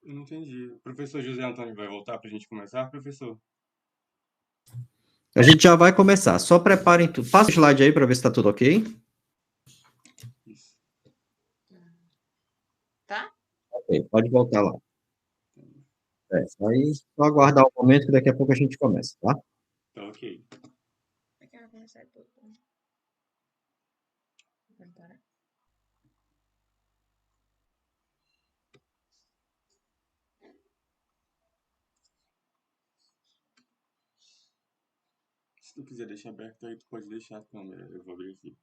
Eu não entendi. O professor José Antônio vai voltar para a gente começar, professor? A gente já vai começar. Só preparem tudo. Passa o slide aí para ver se está tudo ok. Isso. Tá? Ok, pode voltar lá. Aí só aguardar um momento que daqui a pouco a gente começa, tá? Tá ok. Aqui vai começar tudo. Vamos parar. Se tu quiser deixar aberto aí, tu pode deixar a câmera. Eu vou abrir aqui.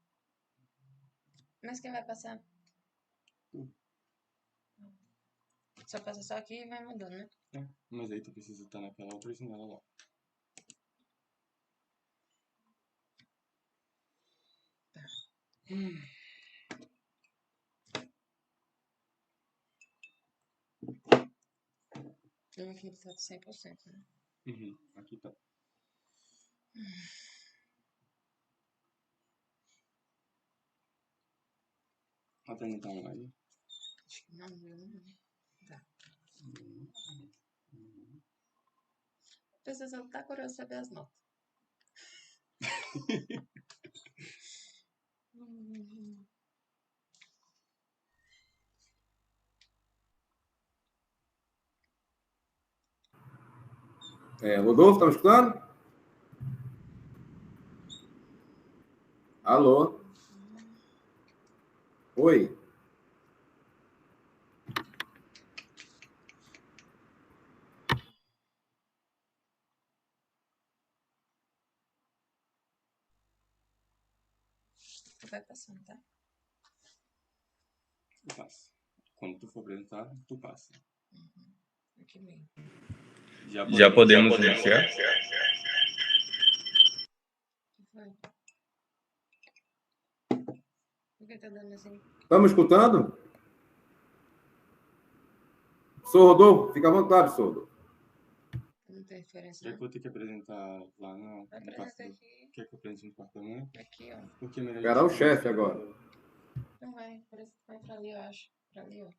Mas quem vai passar? Tu. Só passa só aqui e vai mudando, né? É, mas aí tu precisa estar naquela outra janela lá. Tá. Eu aqui tá 100%, né? Uhum, aqui tá. Até não tá online. Acho que não, viu? Tá. O professor tá curioso saber as notas. Rodolfo, tá me escutando? Alô? Oi? Tu vai passando, tá? Tu passa. Quando tu for apresentar, tu passa. Aqui mesmo. Já podemos iniciar? O que foi? Por que tá dando assim? Tá me escutando? Sou Rodolfo, fica à vontade, sou Rodolfo. Não tem diferença, Já que não? vou ter que apresentar lá no quarto Apresenta do... aqui. Quer que eu apresente no quarto da manhã? Aqui, ó. Porque é melhor Esperar o gente chefe começar agora. pelo- Não vai. Vai pra ali, eu acho. Pra ali, ó.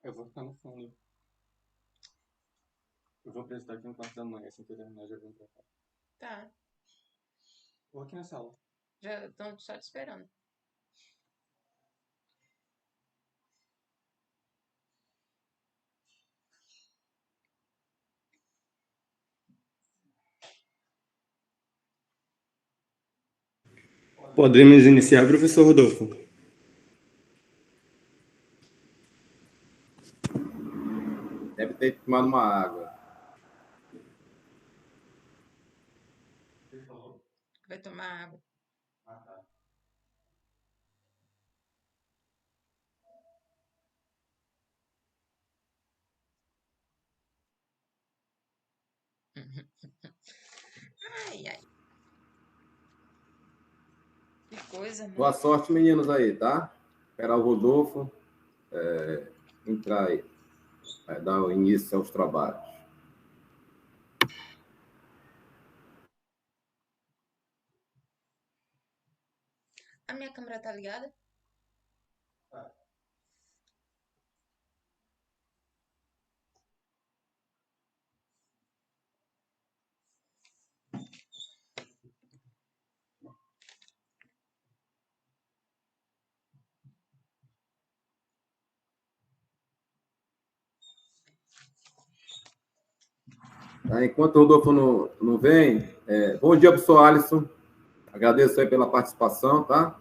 Eu vou ficar no fundo. Eu vou apresentar aqui no quarto da manhã, assim que eu terminar já vou pra cá. Tá. Ou aqui na sala. Já estão só te esperando. Podemos iniciar, professor Rodolfo? Deve ter tomado uma água. Vai tomar água. Ai, ai. Que coisa, né? Boa sorte, meninos aí, tá? Esperar o Rodolfo entrar aí. Vai dar o início aos trabalhos. A minha câmera tá ligada? Tá? Enquanto o Rodolfo não vem, bom dia, professor Alisson. Agradeço aí pela participação, tá?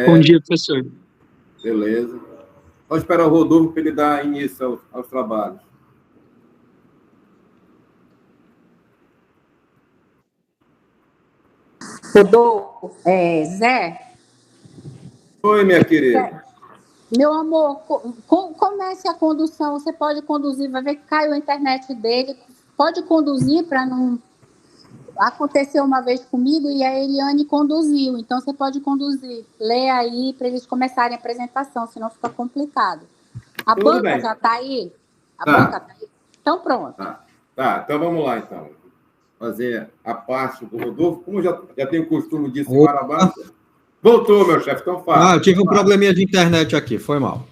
Bom dia, professor. Beleza. Vamos esperar o Rodolfo para ele dar início aos trabalhos. Rodolfo, Zé, Oi, minha querida. meu amor, comece a condução. Você pode conduzir, vai ver que caiu a internet dele. Pode conduzir para não. Aconteceu uma vez comigo e a Eliane conduziu. Então você pode conduzir. Lê aí para eles começarem a apresentação, senão fica complicado. A Tudo banca bem. já está aí? Tá. Banca está aí? Então pronto. Tá, então vamos lá, então. Fazer a parte do Rodolfo. Como já tenho o costume disso em Opa. Marabá. Voltou, meu chefe, tão fácil. Eu tive um probleminha de internet aqui, foi mal.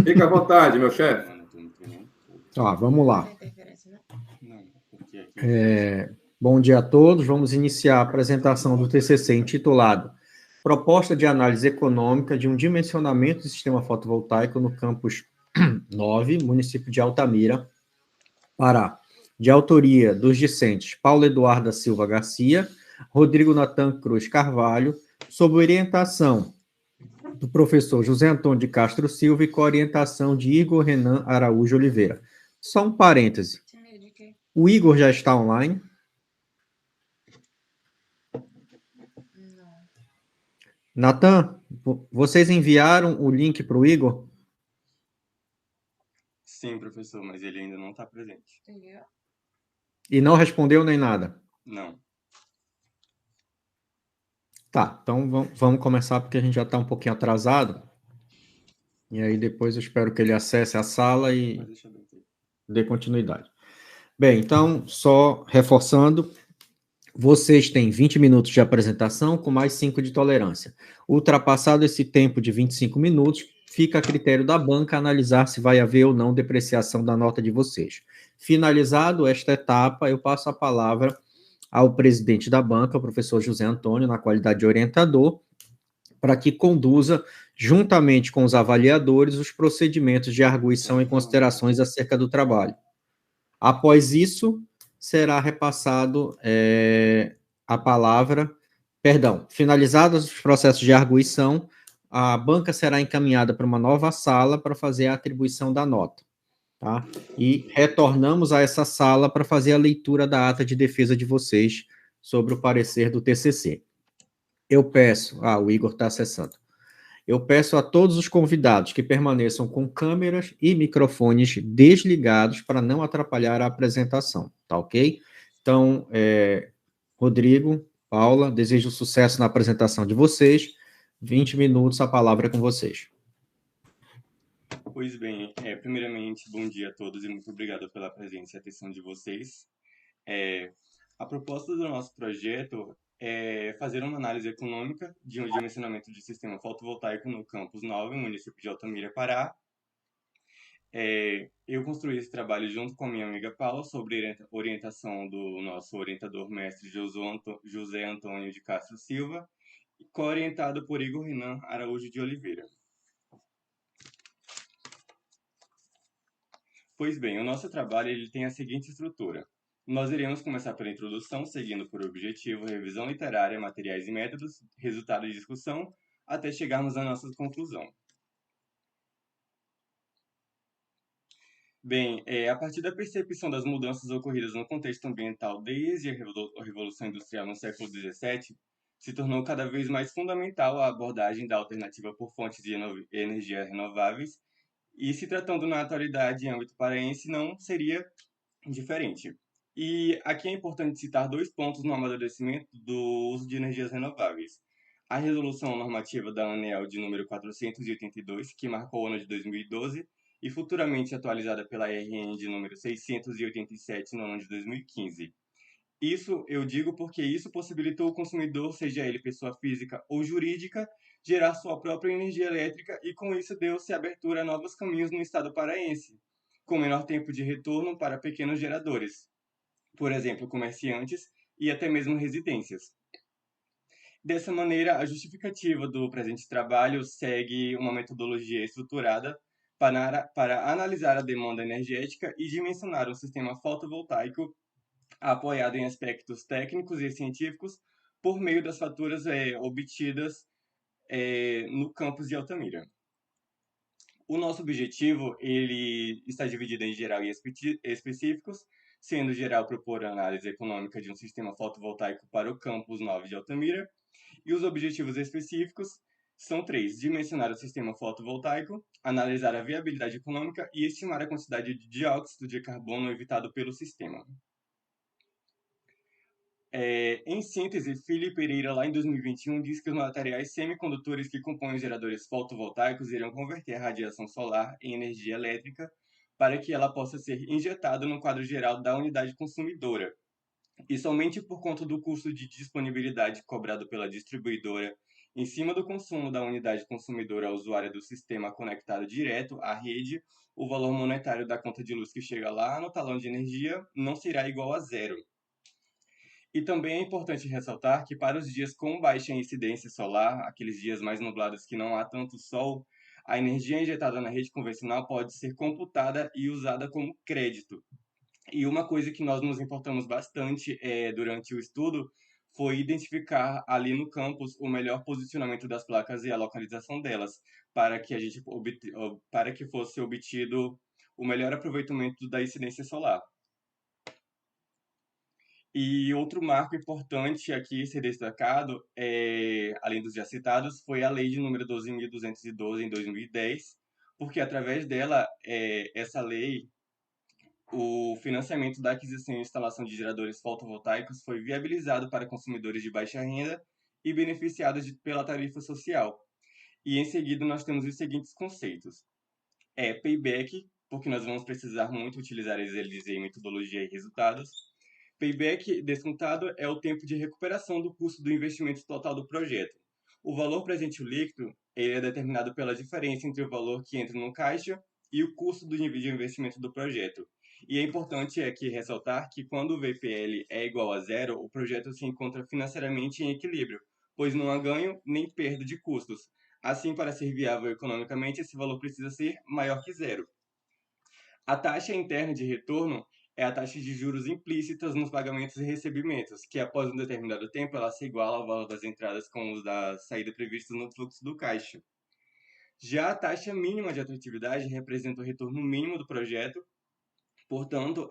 Fica à vontade, meu chefe. Vamos lá. Não tem interferência, né? Não, porque aqui... Bom dia a todos. Vamos iniciar a apresentação do TCC intitulado Proposta de Análise Econômica de um Dimensionamento do Sistema Fotovoltaico no Campus 9, município de Altamira, Pará, de autoria dos discentes Paulo Eduardo da Silva Garcia, Rodrigo Natan Cruz Carvalho, sob orientação do professor José Antônio de Castro Silva e com orientação de Igor Renan Araújo Oliveira. Só um parêntese. De quê? O Igor já está online? Não. Natan, vocês enviaram o link para o Igor? Sim, professor, mas ele ainda não está presente. Entendeu? E não respondeu nem nada? Não. Tá, então vamos começar porque a gente já está um pouquinho atrasado. E aí depois eu espero que ele acesse a sala e Pode deixar aberto aí. dê continuidade. Bem, então, só reforçando, vocês têm 20 minutos de apresentação com mais 5 de tolerância. Ultrapassado esse tempo de 25 minutos, fica a critério da banca analisar se vai haver ou não depreciação da nota de vocês. Finalizado esta etapa, eu passo a palavra ao presidente da banca, o professor José Antônio, na qualidade de orientador, para que conduza, juntamente com os avaliadores, os procedimentos de arguição e considerações acerca do trabalho. Após isso, será repassado a palavra, finalizados os processos de arguição, a banca será encaminhada para uma nova sala para fazer a atribuição da nota, tá? E retornamos a essa sala para fazer a leitura da ata de defesa de vocês sobre o parecer do TCC. Eu peço, o Igor está acessando. Eu peço a todos os convidados que permaneçam com câmeras e microfones desligados para não atrapalhar a apresentação, tá ok? Então, Rodrigo, Paula, desejo sucesso na apresentação de vocês. 20 minutos, a palavra é com vocês. Pois bem, primeiramente, bom dia a todos e muito obrigado pela presença e atenção de vocês. A proposta do nosso projeto é fazer uma análise econômica de um dimensionamento de sistema fotovoltaico no Campus 9, município de Altamira, Pará. Eu construí esse trabalho junto com a minha amiga Paula, sobre orientação do nosso orientador mestre José Antônio de Castro Silva, e co-orientado por Igor Renan Araújo de Oliveira. Pois bem, o nosso trabalho ele tem a seguinte estrutura. Nós iremos começar pela introdução, seguindo por objetivo revisão literária, materiais e métodos, resultado de discussão, até chegarmos à nossa conclusão. Bem, a partir da percepção das mudanças ocorridas no contexto ambiental desde a Revolução Industrial no século XVII, se tornou cada vez mais fundamental a abordagem da alternativa por fontes de energia renováveis, e se tratando na atualidade em âmbito paraense, não seria diferente. E aqui é importante citar 2 pontos no amadurecimento do uso de energias renováveis. A resolução normativa da ANEEL de número 482, que marcou o ano de 2012, e futuramente atualizada pela RN de número 687 no ano de 2015. Isso eu digo porque isso possibilitou o consumidor, seja ele pessoa física ou jurídica, gerar sua própria energia elétrica e com isso deu-se abertura a novos caminhos no estado paraense, com menor tempo de retorno para pequenos geradores, por exemplo, comerciantes e até mesmo residências. Dessa maneira, a justificativa do presente trabalho segue uma metodologia estruturada para analisar a demanda energética e dimensionar um sistema fotovoltaico apoiado em aspectos técnicos e científicos por meio das faturas obtidas no campus de Altamira. O nosso objetivo ele está dividido em geral e específicos, sendo geral propor a análise econômica de um sistema fotovoltaico para o campus 9 de Altamira, e os objetivos específicos são 3: dimensionar o sistema fotovoltaico, analisar a viabilidade econômica e estimar a quantidade de dióxido de carbono evitado pelo sistema. Em síntese, Filipe Pereira, lá em 2021, disse que os materiais semicondutores que compõem os geradores fotovoltaicos irão converter a radiação solar em energia elétrica para que ela possa ser injetada no quadro geral da unidade consumidora. E somente por conta do custo de disponibilidade cobrado pela distribuidora Em cima do consumo da unidade consumidora usuária do sistema conectado direto à rede, o valor monetário da conta de luz que chega lá no talão de energia não será igual a zero. E também é importante ressaltar que para os dias com baixa incidência solar, aqueles dias mais nublados que não há tanto sol, a energia injetada na rede convencional pode ser computada e usada como crédito. E uma coisa que nós nos importamos bastante durante o estudo foi identificar ali no campus o melhor posicionamento das placas e a localização delas, para que para que fosse obtido o melhor aproveitamento da incidência solar. E outro marco importante aqui ser destacado, além dos já citados, foi a Lei de número 12.212 em 2010, porque através dela, essa lei, o financiamento da aquisição e instalação de geradores fotovoltaicos foi viabilizado para consumidores de baixa renda e beneficiados pela tarifa social. E em seguida nós temos os seguintes conceitos. Payback, porque nós vamos precisar muito utilizar eles em metodologia e resultados. Payback descontado é o tempo de recuperação do custo do investimento total do projeto. O valor presente líquido ele é determinado pela diferença entre o valor que entra no caixa e o custo do de investimento do projeto. E é importante aqui ressaltar que quando o VPL é igual a zero, o projeto se encontra financeiramente em equilíbrio, pois não há ganho nem perda de custos. Assim, para ser viável economicamente, esse valor precisa ser maior que zero. A taxa interna de retorno é a taxa de juros implícitas nos pagamentos e recebimentos, que após um determinado tempo ela se iguala ao valor das entradas com os da saída previstos no fluxo do caixa. Já a taxa mínima de atratividade representa o retorno mínimo do projeto, portanto,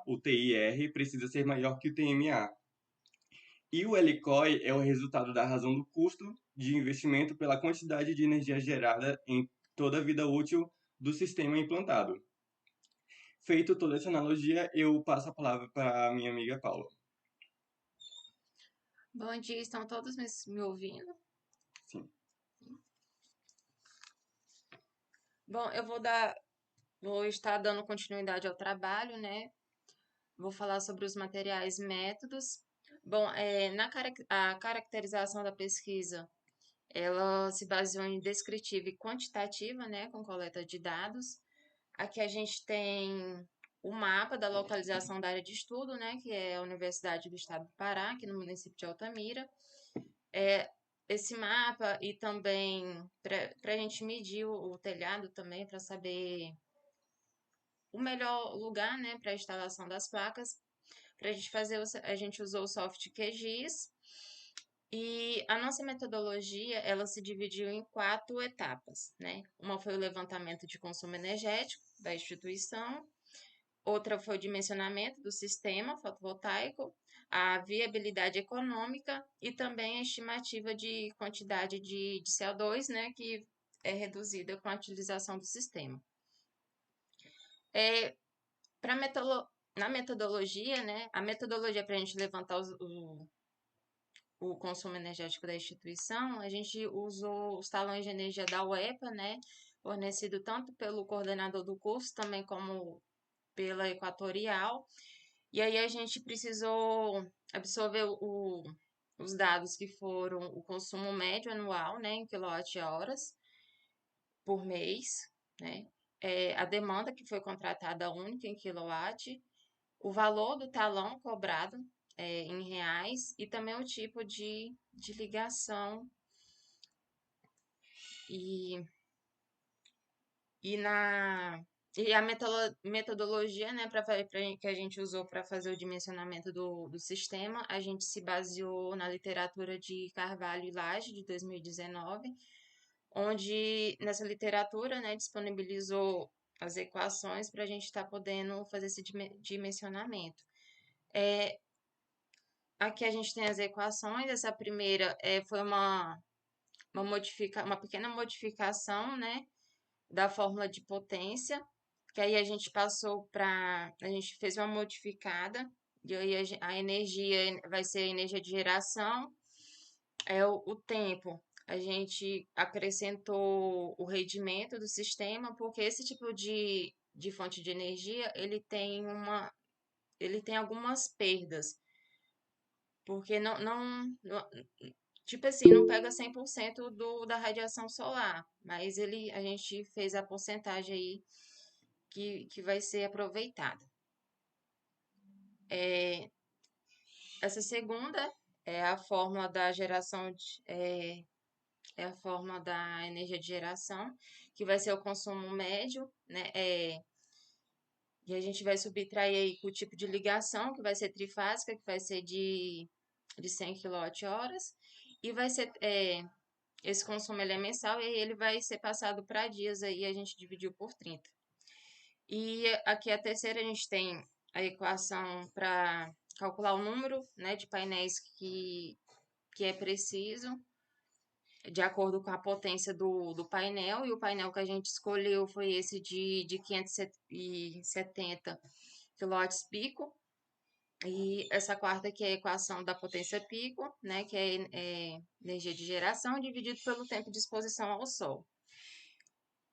o TIR precisa ser maior que o TMA. E o LCOI é o resultado da razão do custo de investimento pela quantidade de energia gerada em toda a vida útil do sistema implantado. Feito toda essa analogia, eu passo a palavra para a minha amiga Paula. Bom dia, estão todos me ouvindo? Sim. Bom, eu vou estar dando continuidade ao trabalho, né? Vou falar sobre os materiais e métodos. Bom, a caracterização da pesquisa, ela se baseou em descritiva e quantitativa, né, com coleta de dados. Aqui a gente tem o mapa da localização da área de estudo, né, que é a Universidade do Estado do Pará, aqui no município de Altamira. Esse mapa e também para a gente medir o telhado também, para saber o melhor lugar, né, para a instalação das placas. Para a gente fazer, a gente usou o soft QGIS e a nossa metodologia, ela se dividiu em 4 etapas, né? Uma foi o levantamento de consumo energético da instituição, outra foi o dimensionamento do sistema fotovoltaico, a viabilidade econômica e também a estimativa de quantidade de CO2, né, que é reduzida com a utilização do sistema. Na metodologia, né, a metodologia para a gente levantar o consumo energético da instituição, a gente usou os talões de energia da UEPA, né, fornecido tanto pelo coordenador do curso, também como pela Equatorial, e aí a gente precisou absorver os dados que foram o consumo médio anual, né, em quilowatt-horas por mês, né, a demanda que foi contratada única em quilowatt, o valor do talão cobrado em reais e também o tipo de ligação e a metodologia, né, que a gente usou para fazer o dimensionamento do sistema, a gente se baseou na literatura de Carvalho e Lage, de 2019, onde nessa literatura, né, disponibilizou as equações para a gente estar podendo fazer esse dimensionamento. Aqui a gente tem as equações, essa primeira foi uma pequena modificação, né, da fórmula de potência, que aí a gente a gente fez uma modificada, e aí a energia vai ser a energia de geração, o tempo. A gente acrescentou o rendimento do sistema, porque esse tipo de fonte de energia, ele tem algumas perdas, porque tipo assim, não pega 100% da radiação solar, mas a gente fez a porcentagem aí que vai ser aproveitada. Essa segunda é a fórmula da geração é a fórmula da energia de geração, que vai ser o consumo médio, né? E a gente vai subtrair aí com o tipo de ligação, que vai ser trifásica, que vai ser de 100 kWh, e vai ser, esse consumo ele é mensal, e aí ele vai ser passado para dias, aí a gente dividiu por 30. E aqui a terceira, a gente tem a equação para calcular o número, né, de painéis que é preciso, de acordo com a potência do painel, e o painel que a gente escolheu foi esse de 570 kW pico, e essa quarta que é a equação da potência pico, né, que é energia de geração dividido pelo tempo de exposição ao Sol.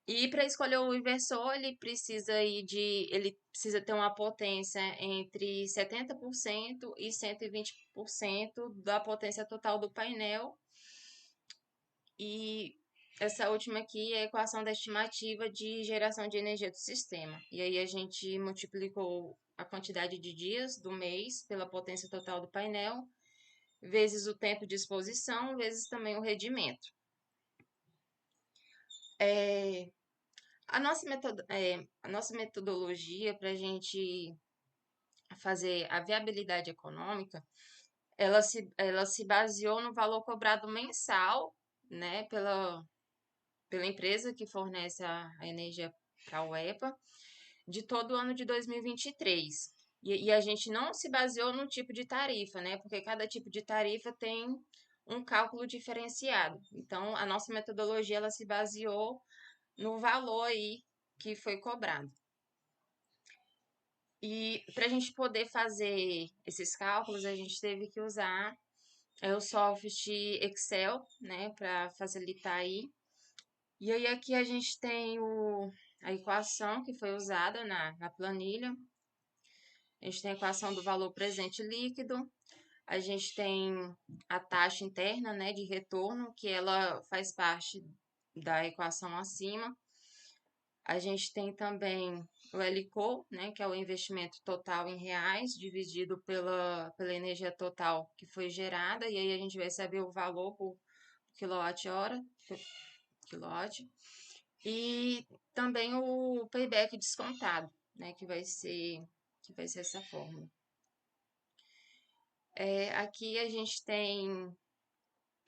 E para escolher o inversor, ele precisa ter uma potência entre 70% e 120% da potência total do painel. E essa última aqui é a equação da estimativa de geração de energia do sistema. E aí a gente multiplicou a quantidade de dias do mês pela potência total do painel, vezes o tempo de exposição, vezes também o rendimento. A nossa metodologia para a gente fazer a viabilidade econômica, ela se baseou no valor cobrado mensal, né, pela empresa que fornece a energia para a UEPA, de todo o ano de 2023. E a gente não se baseou no tipo de tarifa, né, porque cada tipo de tarifa tem um cálculo diferenciado. Então, a nossa metodologia ela se baseou no valor aí que foi cobrado. E para a gente poder fazer esses cálculos, a gente teve que usar o software Excel, né, para facilitar aí. E aí aqui a gente tem a equação que foi usada na planilha. A gente tem a equação do valor presente líquido. A gente tem a taxa interna, né, de retorno, que ela faz parte da equação acima. A gente tem também o LCO, né, que é o investimento total em reais, dividido pela energia total que foi gerada, e aí a gente vai saber o valor por quilowatt-hora, quilowatt. E também o payback descontado, né, que vai ser essa fórmula. Aqui a gente tem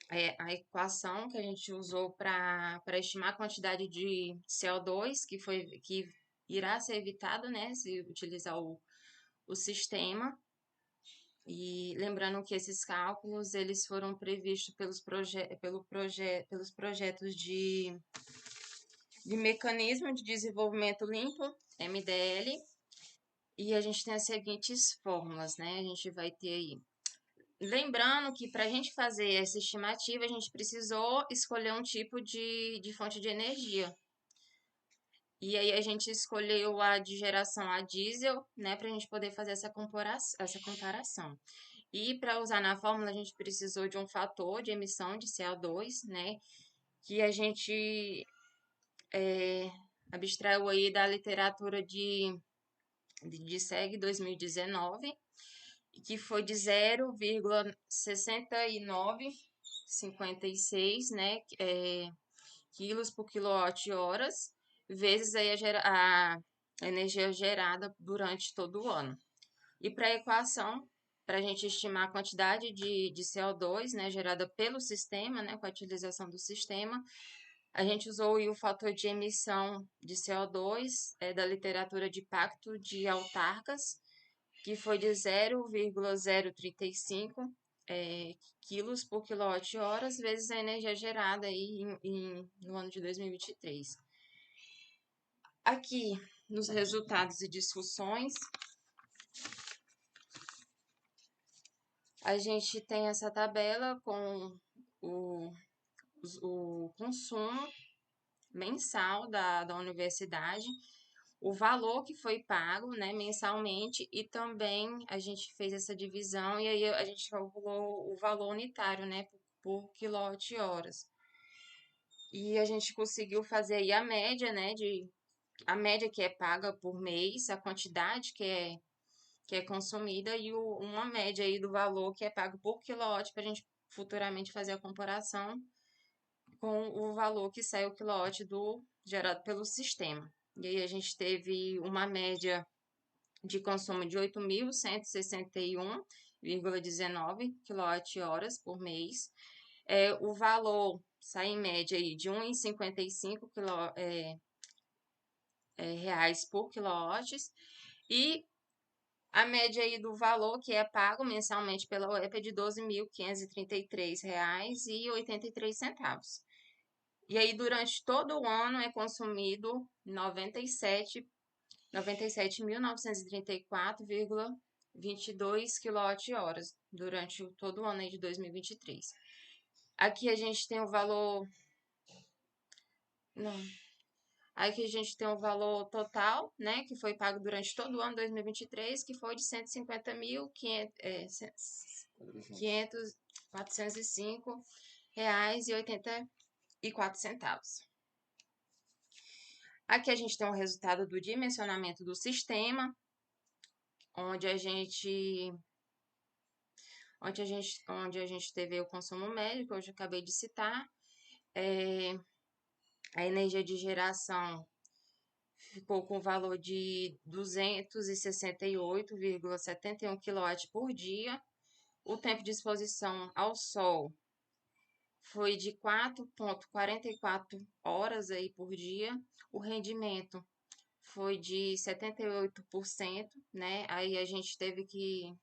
a equação que a gente usou para estimar a quantidade de CO2 que irá ser evitado, né, se utilizar o sistema. E lembrando que esses cálculos eles foram previstos pelos projetos de Mecanismo de Desenvolvimento Limpo, MDL, e a gente tem as seguintes fórmulas, né? A gente vai ter aí. Lembrando que para a gente fazer essa estimativa, a gente precisou escolher um tipo de fonte de energia. E aí a gente escolheu a de geração a diesel, né, para a gente poder fazer essa comparação. E para usar na fórmula, a gente precisou de um fator de emissão de CO2, né, que a gente abstraiu aí da literatura de SEG 2019, que foi de 0,6956, né, quilos por quilowatt-horas, vezes aí a energia gerada durante todo o ano. E para a equação, para a gente estimar a quantidade de CO2, né, gerada pelo sistema, né, com a utilização do sistema, a gente usou o fator de emissão de CO2 da literatura de Pacto de Autarcas, que foi de 0,035 quilos por quilowatt-horas, vezes a energia gerada aí no ano de 2023. Aqui, nos resultados e discussões, a gente tem essa tabela com o consumo mensal da universidade, o valor que foi pago, né, mensalmente, e também a gente fez essa divisão e aí a gente calculou o valor unitário, né, por quilowatt-horas. E a gente conseguiu fazer aí a média, né, a média que é paga por mês, a quantidade que é consumida e uma média aí do valor que é pago por quilowatt para a gente futuramente fazer a comparação com o valor que sai o quilowatt gerado pelo sistema. E aí a gente teve uma média de consumo de 8.161,19 kWh por mês. O valor sai em média aí de 1,55 reais por quilowatt. E a média aí do valor que é pago mensalmente pela UEP é de R$ 12.533,83. E aí, durante todo o ano, é consumido 97.934,22 kWh durante todo o ano aí de 2023. Aqui a gente tem o valor... Não... Aqui a gente tem o valor total, né, que foi pago durante todo o ano 2023, que foi de R$ 405,84. Aqui a gente tem o resultado do dimensionamento do sistema, onde a gente teve o consumo médio, que eu já acabei de citar. A energia de geração ficou com o valor de 268,71 kW por dia. O tempo de exposição ao sol foi de 4,44 horas aí por dia. O rendimento foi de 78%, né? Aí a gente teve que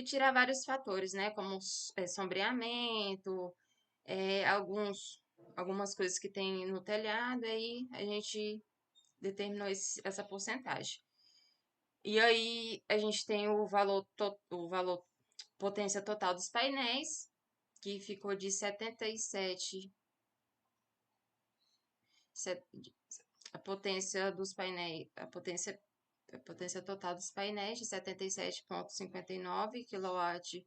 tirar vários fatores, né? Como sombreamento, algumas coisas que tem no telhado, aí a gente determinou essa porcentagem. E aí a gente tem o valor potência total dos painéis, que ficou de 77. A potência dos painéis, a potência total dos painéis de 77,59 kW.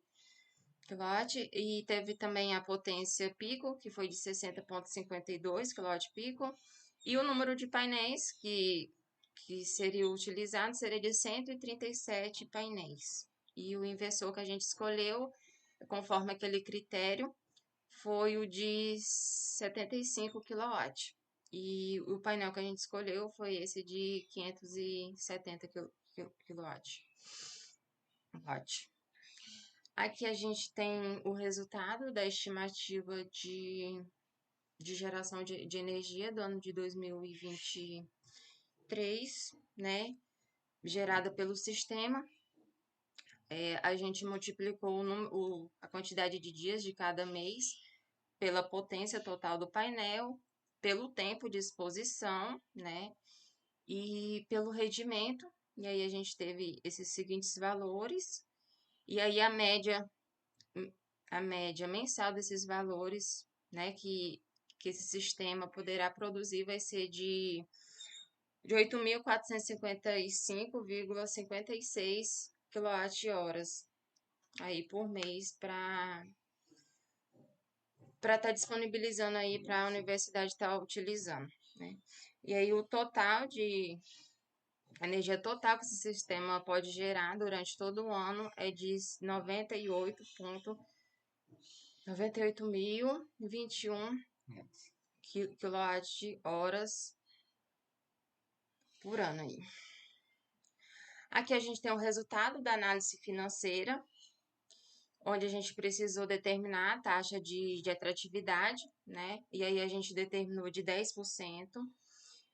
E teve também a potência pico, que foi de 60,52 kW pico. E o número de painéis que seria utilizado seria de 137 painéis. E o inversor que a gente escolheu, conforme aquele critério, foi o de 75 kW. E o painel que a gente escolheu foi esse de 570 kW. Aqui a gente tem o resultado da estimativa de geração de energia do ano de 2023, né? Gerada pelo sistema. A gente multiplicou a quantidade de dias de cada mês pela potência total do painel, pelo tempo de exposição, né? E pelo rendimento. E aí a gente teve esses seguintes valores. E aí a média mensal desses valores, né, que esse sistema poderá produzir vai ser de 8.455,56 kWh aí por mês para estar disponibilizando aí para a universidade estar utilizando, né? E aí o total a energia total que esse sistema pode gerar durante todo o ano é de 98.021 kWh por ano aí. Aqui a gente tem o resultado da análise financeira, onde a gente precisou determinar a taxa de atratividade, né? E aí a gente determinou de 10%.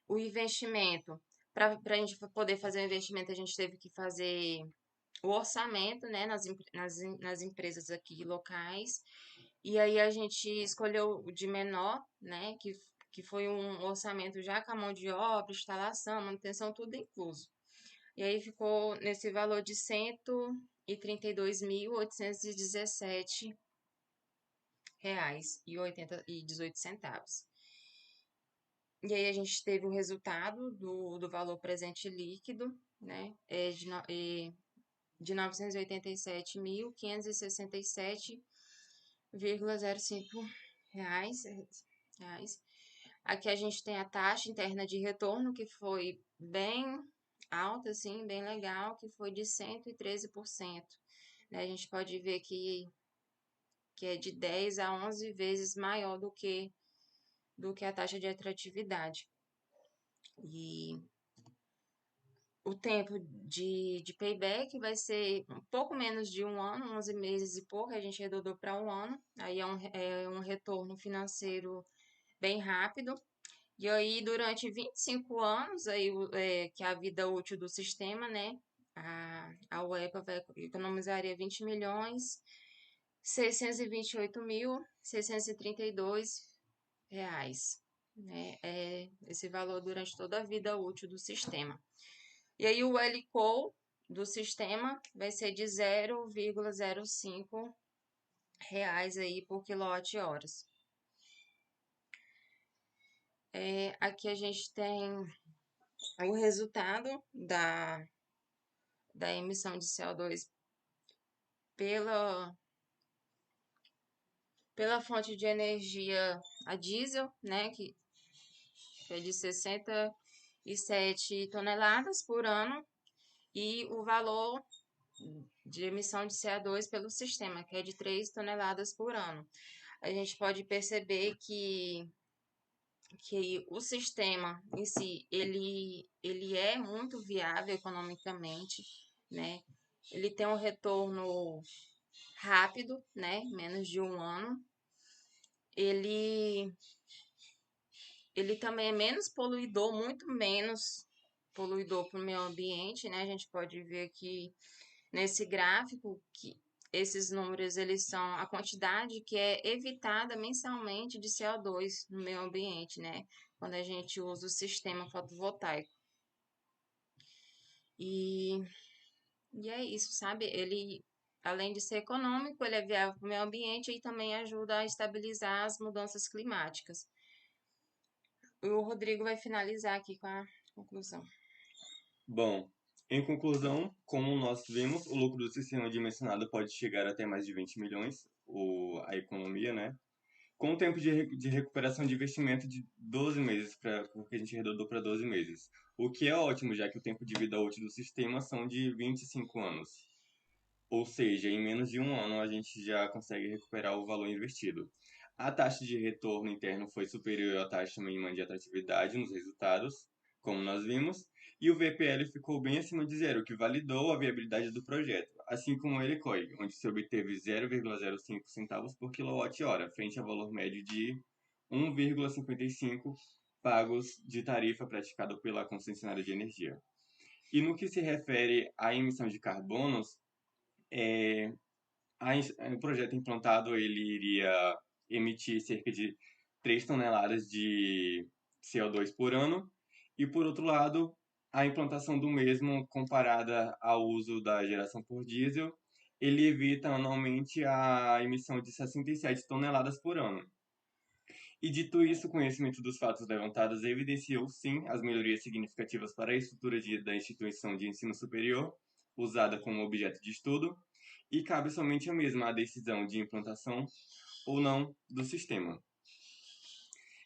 O investimento, para a gente poder fazer o investimento, a gente teve que fazer o orçamento, né, nas empresas aqui locais. E aí a gente escolheu o de menor, né, que foi um orçamento já com a mão de obra, instalação, manutenção, tudo incluso. E aí ficou nesse valor de R$ 132.817,18. E aí a gente teve o resultado do valor presente líquido, né, de 987.567,22 0,05 reais. Aqui a gente tem a taxa interna de retorno, que foi bem alta, assim, bem legal, que foi de 113%. Né? A gente pode ver que é de 10 a 11 vezes maior do que a taxa de atratividade. E o tempo de payback vai ser um pouco menos de 1 ano, 11 meses e pouco, a gente arredondou para 1 ano. Aí é um retorno financeiro bem rápido. E aí, durante 25 anos, aí, que é a vida útil do sistema, né? A UEPA economizaria 20 milhões 628.632 reais. Né? É esse valor durante toda a vida útil do sistema. E aí, o LCOE do sistema vai ser de 0,05 reais aí por quilowatt-horas. Aqui a gente tem o resultado da emissão de CO2 pela fonte de energia a diesel, né, que é de 67 toneladas por ano, e o valor de emissão de CO2 pelo sistema, que é de 3 toneladas por ano. A gente pode perceber que o sistema em si, ele é muito viável economicamente, né? Ele tem um retorno rápido, né? Menos de 1 ano. Ele também é menos poluidor, muito menos poluidor para o meio ambiente, né? A gente pode ver aqui nesse gráfico que esses números, eles são a quantidade que é evitada mensalmente de CO2 no meio ambiente, né? Quando a gente usa o sistema fotovoltaico. E é isso, sabe? Ele, além de ser econômico, ele é viável para o meio ambiente e também ajuda a estabilizar as mudanças climáticas. O Rodrigo vai finalizar aqui com a conclusão. Bom, em conclusão, como nós vimos, o lucro do sistema dimensionado pode chegar até mais de 20 milhões, a economia, né? Com um tempo de recuperação de investimento de 12 meses, porque a gente arredondou para 12 meses. O que é ótimo, já que o tempo de vida útil do sistema são de 25 anos. Ou seja, em menos de 1 ano a gente já consegue recuperar o valor investido. A taxa de retorno interno foi superior à taxa mínima de atratividade nos resultados, como nós vimos, e o VPL ficou bem acima de zero, o que validou a viabilidade do projeto, assim como o LCOE, onde se obteve 0,05 centavos por quilowatt-hora, frente ao valor médio de 1,55 pagos de tarifa praticado pela concessionária de energia. E no que se refere à emissão de carbonos, o projeto implantado ele iria emitir cerca de 3 toneladas de CO2 por ano, e por outro lado, a implantação do mesmo, comparada ao uso da geração por diesel, ele evita anualmente a emissão de 67 toneladas por ano. E dito isso, o conhecimento dos fatos levantados evidenciou sim as melhorias significativas para a estrutura da instituição de ensino superior, usada como objeto de estudo, e cabe somente a mesma a decisão de implantação ou não do sistema.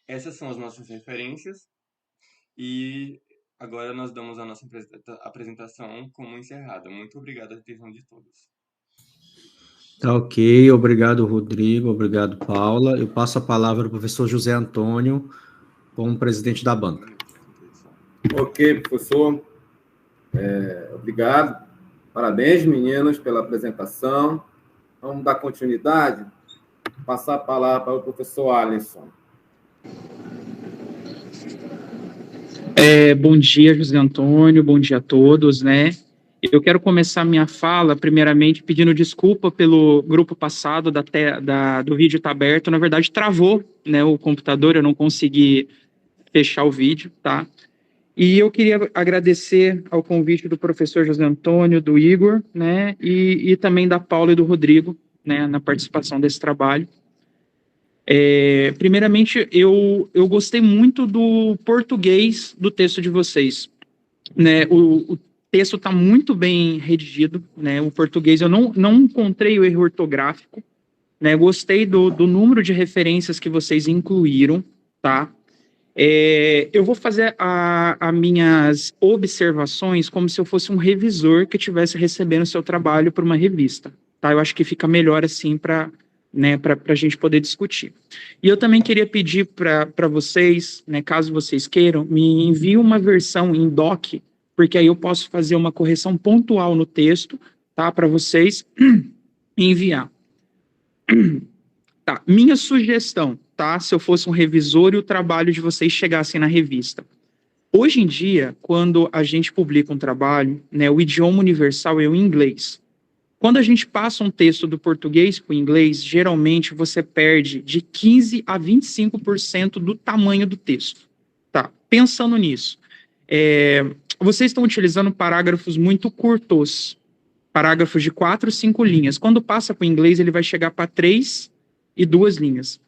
Essas são as nossas referências e agora nós damos a nossa apresentação como encerrada. Muito obrigado à atenção de todos. Tá ok, obrigado Rodrigo, obrigado Paula. Eu passo a palavra ao professor José Antônio, como presidente da banca. Ok, professor. Obrigado. Parabéns, meninos, pela apresentação. Vamos dar continuidade. Passar a palavra para o professor Alisson. Bom dia, José Antônio, bom dia a todos, né? Eu quero começar minha fala, primeiramente, pedindo desculpa pelo grupo passado do vídeo tá aberto. Na verdade, travou, né, o computador, eu não consegui fechar o vídeo, tá? E eu queria agradecer ao convite do professor José Antônio, do Igor, né, e também da Paula e do Rodrigo, né, na participação desse trabalho. Primeiramente, eu gostei muito do português do texto de vocês, né, o texto está muito bem redigido, né, o português eu não encontrei o erro ortográfico, né? Gostei do número de referências que vocês incluíram, tá? Eu vou fazer as minhas observações como se eu fosse um revisor que estivesse recebendo o seu trabalho por uma revista, tá? Eu acho que fica melhor assim para, né, para a gente poder discutir. E eu também queria pedir para vocês, né, caso vocês queiram, me enviem uma versão em doc, porque aí eu posso fazer uma correção pontual no texto, tá, para vocês enviar. Tá, minha sugestão, tá? Se eu fosse um revisor e o trabalho de vocês chegassem na revista. Hoje em dia, quando a gente publica um trabalho, né, o idioma universal é o inglês. Quando a gente passa um texto do português para o inglês, geralmente você perde de 15% a 25% do tamanho do texto. Tá, pensando nisso, vocês estão utilizando parágrafos muito curtos, parágrafos de 4, 5 linhas. Quando passa para o inglês, ele vai chegar para 3 e 2 linhas.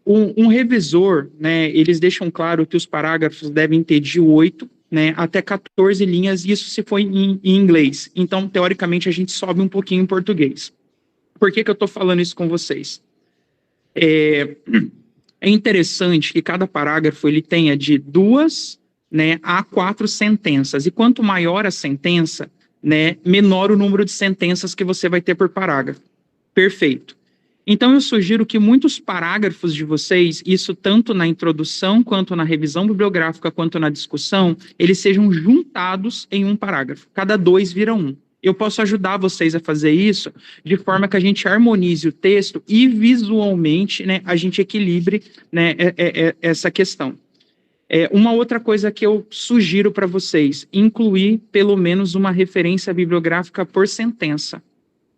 Um revisor, né, eles deixam claro que os parágrafos devem ter de 8, né, até 14 linhas, isso se for em inglês. Então, teoricamente, a gente sobe um pouquinho em português. Por que eu estou falando isso com vocês? É interessante que cada parágrafo ele tenha de 2, né, a 4 sentenças. E quanto maior a sentença, né, menor o número de sentenças que você vai ter por parágrafo. Perfeito. Então, eu sugiro que muitos parágrafos de vocês, isso tanto na introdução, quanto na revisão bibliográfica, quanto na discussão, eles sejam juntados em um parágrafo. Cada 2 vira 1. Eu posso ajudar vocês a fazer isso de forma que a gente harmonize o texto e visualmente, né, a gente equilibre, né, essa questão. Uma outra coisa que eu sugiro para vocês, incluir pelo menos uma referência bibliográfica por sentença.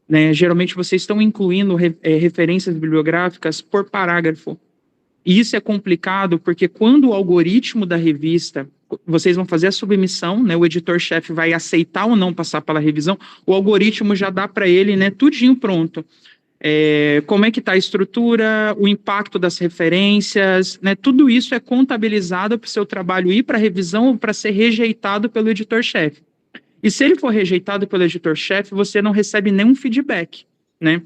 Né? Geralmente vocês estão incluindo referências bibliográficas por parágrafo. E isso é complicado porque quando o algoritmo da revista, vocês vão fazer a submissão, né? O editor-chefe vai aceitar ou não passar pela revisão, o algoritmo já dá para ele, né, tudinho pronto. Como é que está a estrutura, o impacto das referências, né? Tudo isso é contabilizado para o seu trabalho ir para a revisão ou para ser rejeitado pelo editor-chefe. E se ele for rejeitado pelo editor-chefe, você não recebe nenhum feedback, né?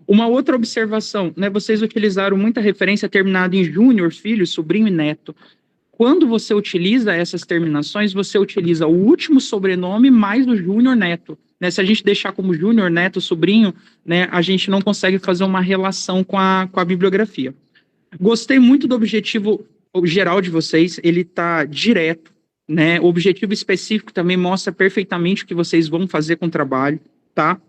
Uma outra observação, né? Vocês utilizaram muita referência terminada em júnior, filho, sobrinho e neto. Quando você utiliza essas terminações, você utiliza o último sobrenome mais o júnior, neto. Né? Se a gente deixar como júnior, neto, sobrinho, né, a gente não consegue fazer uma relação com a bibliografia. Gostei muito do objetivo geral de vocês, ele está direto. Né? O objetivo específico também mostra perfeitamente o que vocês vão fazer com o trabalho, tá?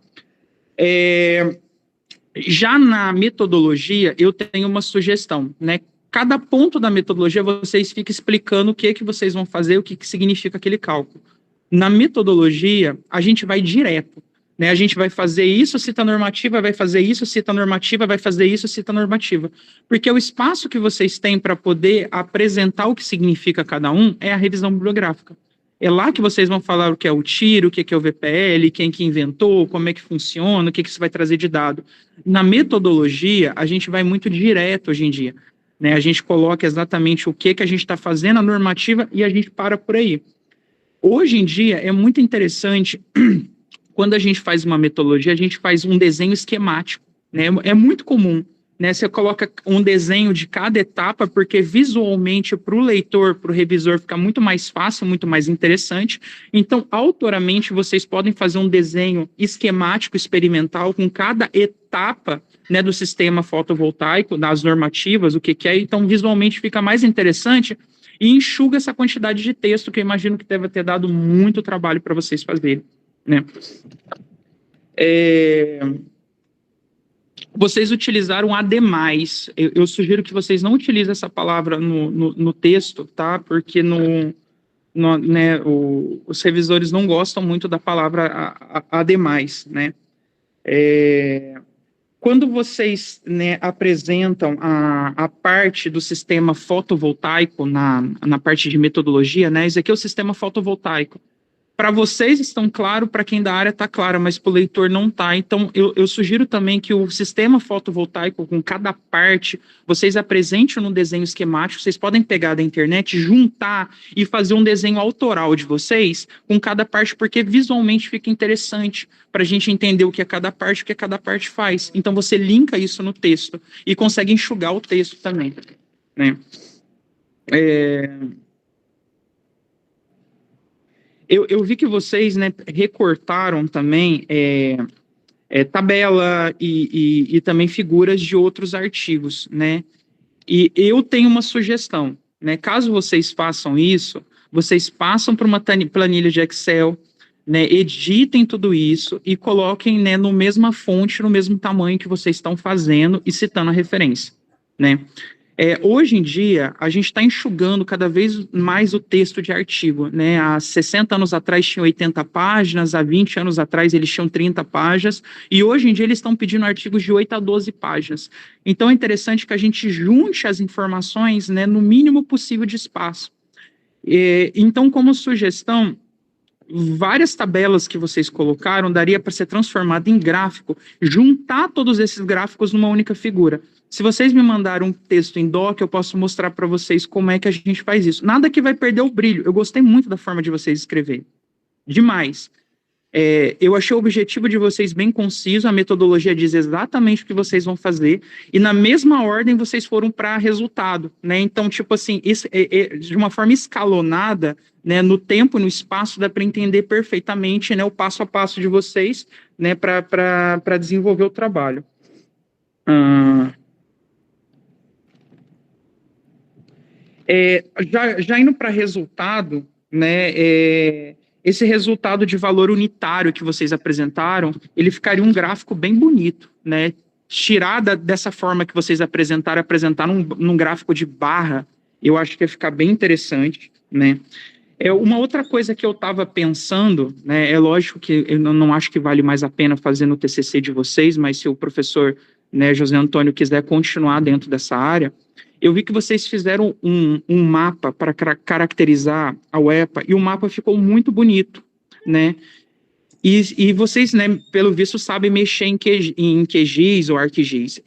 Já na metodologia, eu tenho uma sugestão, né? Cada ponto da metodologia, vocês ficam explicando o que vocês vão fazer, o que significa aquele cálculo. Na metodologia, a gente vai direto, né? A gente vai fazer isso, cita normativa, vai fazer isso, cita normativa, vai fazer isso, cita normativa. Porque o espaço que vocês têm para poder apresentar o que significa cada um é a revisão bibliográfica. É lá que vocês vão falar o que é o tiro, o que é o VPL, quem que inventou, como é que funciona, o que isso vai trazer de dado. Na metodologia, a gente vai muito direto hoje em dia. Né? A gente coloca exatamente o que a gente está fazendo, a normativa, e a gente para por aí. Hoje em dia, é muito interessante... Quando a gente faz uma metodologia, a gente faz um desenho esquemático, né? É muito comum, né? Você coloca um desenho de cada etapa, porque visualmente para o leitor, para o revisor, fica muito mais fácil, muito mais interessante. Então, autoramente, vocês podem fazer um desenho esquemático, experimental, com cada etapa, né, do sistema fotovoltaico, das normativas, o que é. Então, visualmente fica mais interessante e enxuga essa quantidade de texto, que eu imagino que deve ter dado muito trabalho para vocês fazerem. Né? Vocês utilizaram ademais. Eu sugiro que vocês não utilizem essa palavra no texto, tá? Porque né, os revisores não gostam muito da palavra ademais, né? Quando vocês, né, apresentam a parte do sistema fotovoltaico na parte de metodologia, né? Esse aqui é o sistema fotovoltaico. para vocês estão claro, para quem da área está claro, mas para o leitor não está. Então, eu sugiro também que o sistema fotovoltaico, com cada parte, vocês apresentem no desenho esquemático, vocês podem pegar da internet, juntar e fazer um desenho autoral de vocês com cada parte, porque visualmente fica interessante para a gente entender o que é cada parte, o que cada parte faz. Então, você linka isso no texto e consegue enxugar o texto também, né? Eu vi que vocês, né, recortaram também tabela e também figuras de outros artigos, né? E eu tenho uma sugestão, né? Caso vocês façam isso, vocês passam para uma planilha de Excel, né, editem tudo isso e coloquem, né, no mesma fonte, no mesmo tamanho que vocês estão fazendo e citando a referência, né? Hoje em dia, a gente está enxugando cada vez mais o texto de artigo, né? Há 60 anos atrás tinha 80 páginas, há 20 anos atrás eles tinham 30 páginas, e hoje em dia eles estão pedindo artigos de 8 a 12 páginas. Então é interessante que a gente junte as informações, né, no mínimo possível de espaço. Então, como sugestão, várias tabelas que vocês colocaram daria para ser transformado em gráfico, juntar todos esses gráficos numa única figura. Se vocês me mandarem um texto em doc, eu posso mostrar para vocês como é que a gente faz isso. Nada que vai perder o brilho. Eu gostei muito da forma de vocês escreverem. Demais. Eu achei o objetivo de vocês bem conciso, a metodologia diz exatamente o que vocês vão fazer, e na mesma ordem vocês foram para resultado, né? Então, tipo assim, de uma forma escalonada, né, no tempo e no espaço, dá para entender perfeitamente, né, o passo a passo de vocês, né, para desenvolver o trabalho. Já indo para resultado, né, esse resultado de valor unitário que vocês apresentaram, ele ficaria um gráfico bem bonito, né? Tirada dessa forma que vocês apresentaram, apresentar num gráfico de barra, eu acho que ia ficar bem interessante, né? Uma outra coisa que eu estava pensando, né, é lógico que eu não acho que vale mais a pena fazer no TCC de vocês, mas se o professor, né, José Antônio quiser continuar dentro dessa área, eu vi que vocês fizeram um mapa para caracterizar a UEPA, e o mapa ficou muito bonito, né? E vocês, né, pelo visto, sabem mexer em QGIS ou ArcGIS.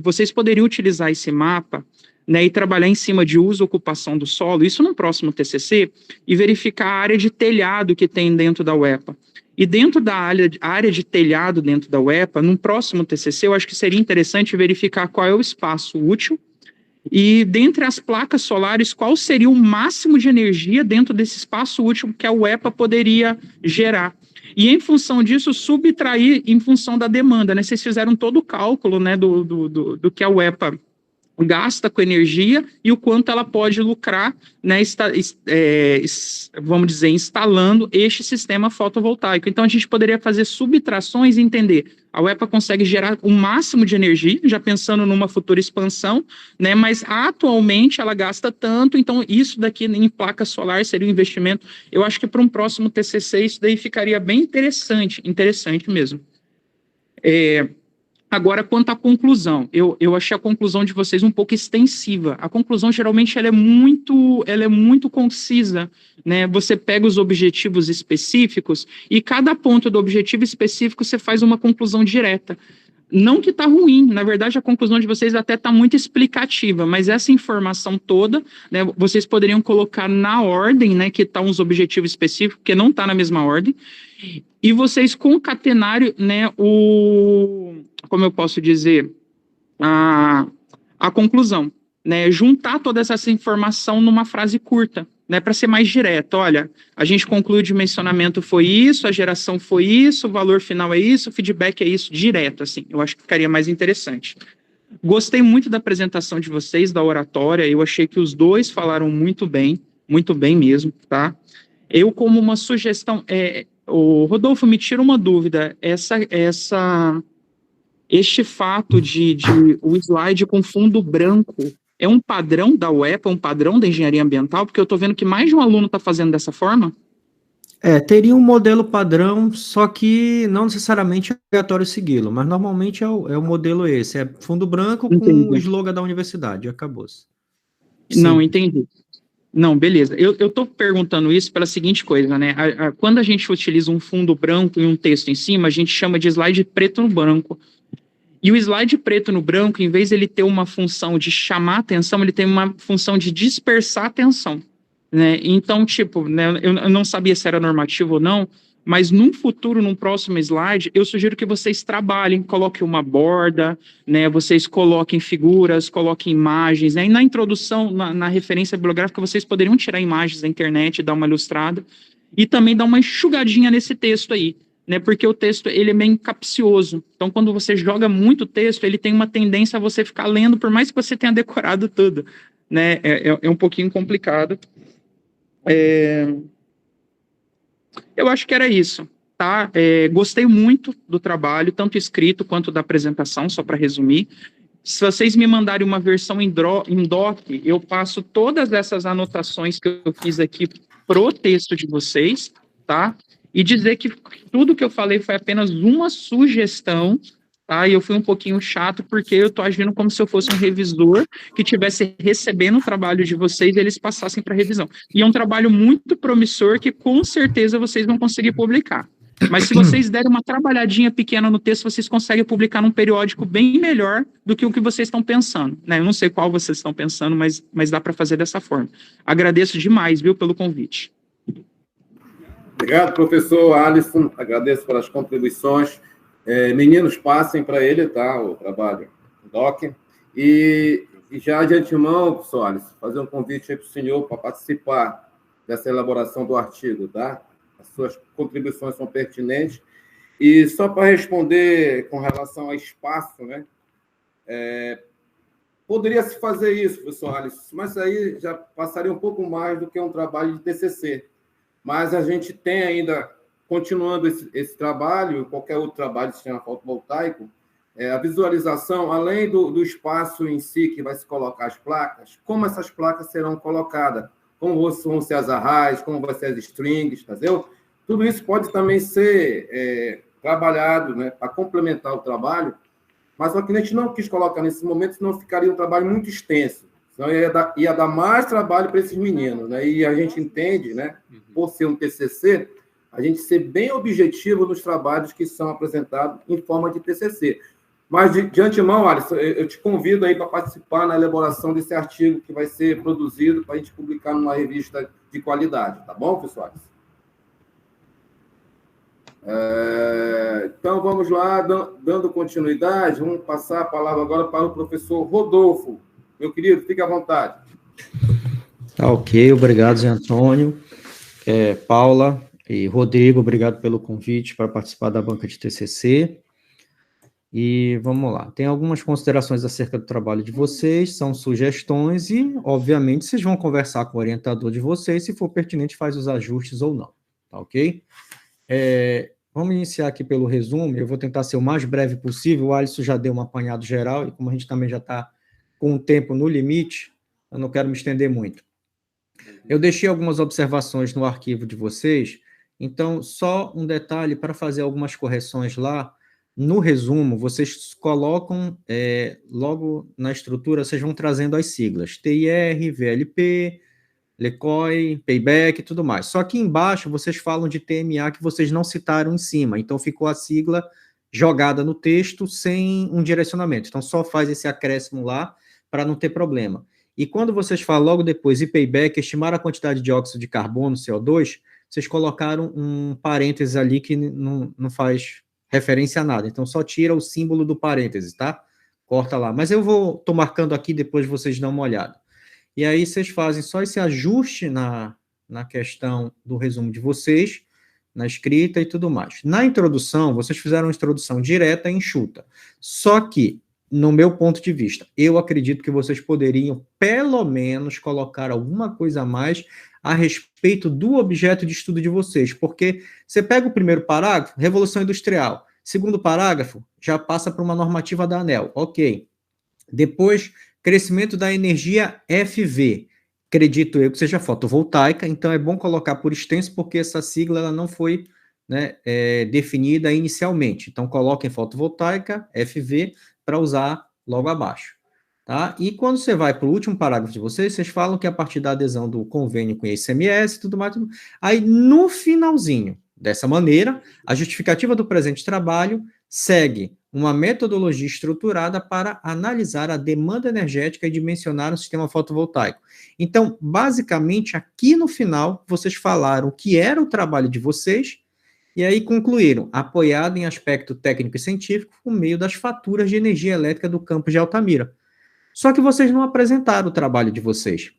Vocês poderiam utilizar esse mapa, né, e trabalhar em cima de uso e ocupação do solo, isso no próximo TCC, e verificar a área de telhado que tem dentro da UEPA. E dentro da área de telhado dentro da UEPA, no próximo TCC, eu acho que seria interessante verificar qual é o espaço útil, e dentre as placas solares, qual seria o máximo de energia dentro desse espaço útil que a UEPA poderia gerar. E em função disso, subtrair em função da demanda, né? Vocês fizeram todo o cálculo, né, do que a UEPA gasta com energia e o quanto ela pode lucrar, né, vamos dizer, instalando este sistema fotovoltaico. Então, a gente poderia fazer subtrações e entender, a UEPA consegue gerar o máximo de energia, já pensando numa futura expansão, né, mas atualmente ela gasta tanto, então isso daqui em placa solar seria um investimento. Eu acho que para um próximo TCC isso daí ficaria bem interessante mesmo. Agora, quanto à conclusão, eu achei a conclusão de vocês um pouco extensiva. A conclusão, geralmente, ela é muito concisa, né? Você pega os objetivos específicos e cada ponto do objetivo específico você faz uma conclusão direta. Não que está ruim, na verdade, a conclusão de vocês até está muito explicativa, mas essa informação toda, né, vocês poderiam colocar na ordem, né, que estão os objetivos específicos, porque não está na mesma ordem, e vocês concatenarem, né, como eu posso dizer, a conclusão, né, juntar toda essa informação numa frase curta, né, para ser mais direto. Olha, a gente conclui o dimensionamento foi isso, a geração foi isso, o valor final é isso, o feedback é isso, direto, assim, eu acho que ficaria mais interessante. Gostei muito da apresentação de vocês, da oratória, eu achei que os dois falaram muito bem mesmo, tá? Eu, como uma sugestão, o Rodolfo, me tira uma dúvida, este fato de o slide com fundo branco é um padrão da UEPA, um padrão da engenharia ambiental? Porque eu estou vendo que mais de um aluno está fazendo dessa forma. Teria um modelo padrão, só que não necessariamente é obrigatório segui-lo, mas normalmente é o modelo esse, fundo branco com o slogan da universidade, acabou-se. Não, entendi. Não, beleza. Eu estou perguntando isso pela seguinte coisa, né? Quando a gente utiliza um fundo branco e um texto em cima, a gente chama de slide preto no branco. E o slide preto no branco, em vez de ele ter uma função de chamar atenção, ele tem uma função de dispersar atenção, né? Então, tipo, né, eu não sabia se era normativo ou não, mas num futuro, num próximo slide, eu sugiro que vocês trabalhem, coloquem uma borda, né? Vocês coloquem figuras, coloquem imagens, né? E na introdução, na referência bibliográfica, vocês poderiam tirar imagens da internet, dar uma ilustrada, e também dar uma enxugadinha nesse texto aí, né, porque o texto ele é meio capcioso. Então, quando você joga muito texto, ele tem uma tendência a você ficar lendo, por mais que você tenha decorado tudo, né? É um pouquinho complicado. Eu acho que era isso, tá? Gostei muito do trabalho, tanto escrito quanto da apresentação, só para resumir. Se vocês me mandarem uma versão em doc, eu passo todas essas anotações que eu fiz aqui pro texto de vocês, tá? E dizer que tudo que eu falei foi apenas uma sugestão, tá? E eu fui um pouquinho chato porque eu tô agindo como se eu fosse um revisor que estivesse recebendo o trabalho de vocês e eles passassem para revisão. E é um trabalho muito promissor que com certeza vocês vão conseguir publicar. Mas se vocês derem uma trabalhadinha pequena no texto, vocês conseguem publicar num periódico bem melhor do que o que vocês estão pensando, né? Eu não sei qual vocês estão pensando, mas dá para fazer dessa forma. Agradeço demais, viu, pelo convite. Obrigado, professor Alisson. Agradeço pelas contribuições. Meninos, passem para ele, tá? O trabalho doc. E já de antemão, professor Alisson, fazer um convite aí para o senhor para participar dessa elaboração do artigo, tá? As suas contribuições são pertinentes. E só para responder com relação ao espaço, né? Poderia-se fazer isso, professor Alisson, mas aí já passaria um pouco mais do que um trabalho de TCC. Mas a gente tem ainda, continuando esse trabalho, qualquer outro trabalho de sistema fotovoltaico, a visualização, além do espaço em si que vai se colocar as placas, como essas placas serão colocadas, como vão ser as arrays, como vão ser as strings, entendeu? Tudo isso pode também ser trabalhado, né, para complementar o trabalho, mas só que a gente não quis colocar nesse momento, senão ficaria um trabalho muito extenso. Então, ia dar mais trabalho para esses meninos, né? E a gente entende, né, por ser um TCC, a gente ser bem objetivo nos trabalhos que são apresentados em forma de TCC. Mas, de antemão, Alisson, eu te convido aí para participar na elaboração desse artigo que vai ser produzido para a gente publicar numa revista de qualidade, tá bom, pessoal? Então, vamos lá, dando continuidade, vamos passar a palavra agora para o professor Rodolfo. Meu querido, fique à vontade. Tá ok, obrigado, Zé Antônio. Paula e Rodrigo, obrigado pelo convite para participar da banca de TCC. E vamos lá, tem algumas considerações acerca do trabalho de vocês, são sugestões e, obviamente, vocês vão conversar com o orientador de vocês, se for pertinente, faz os ajustes ou não, tá ok? Vamos iniciar aqui pelo resumo, eu vou tentar ser o mais breve possível, o Alisson já deu um apanhado geral, e como a gente também já está com o tempo no limite, eu não quero me estender muito. Eu deixei algumas observações no arquivo de vocês, então, só um detalhe para fazer algumas correções lá, no resumo, vocês colocam, logo na estrutura, vocês vão trazendo as siglas, TIR, VLP, LECOI, Payback e tudo mais. Só que embaixo vocês falam de TMA que vocês não citaram em cima, então ficou a sigla jogada no texto sem um direcionamento. Então, só faz esse acréscimo lá para não ter problema. E quando vocês falam logo depois, e payback, estimar a quantidade de dióxido de carbono, CO2, vocês colocaram um parênteses ali que não faz referência a nada. Então, só tira o símbolo do parênteses, tá? Corta lá. Mas eu tô marcando aqui, depois vocês dão uma olhada. E aí vocês fazem só esse ajuste na questão do resumo de vocês, na escrita e tudo mais. Na introdução, vocês fizeram uma introdução direta e enxuta. Só que, no meu ponto de vista, eu acredito que vocês poderiam, pelo menos, colocar alguma coisa a mais a respeito do objeto de estudo de vocês, porque você pega o primeiro parágrafo, Revolução Industrial, segundo parágrafo, já passa para uma normativa da ANEEL, ok. Depois, crescimento da energia FV, acredito eu que seja fotovoltaica, então é bom colocar por extenso, porque essa sigla ela não foi, né, definida inicialmente, então coloquem fotovoltaica, FV, para usar logo abaixo. Tá? E quando você vai para o último parágrafo de vocês, vocês falam que a partir da adesão do convênio com o ICMS e tudo mais, aí no finalzinho, dessa maneira, a justificativa do presente trabalho segue uma metodologia estruturada para analisar a demanda energética e dimensionar um sistema fotovoltaico. Então, basicamente, aqui no final, vocês falaram o que era o trabalho de vocês, e aí concluíram, apoiado em aspecto técnico e científico, por meio das faturas de energia elétrica do campus de Altamira. Só que vocês não apresentaram o trabalho de vocês.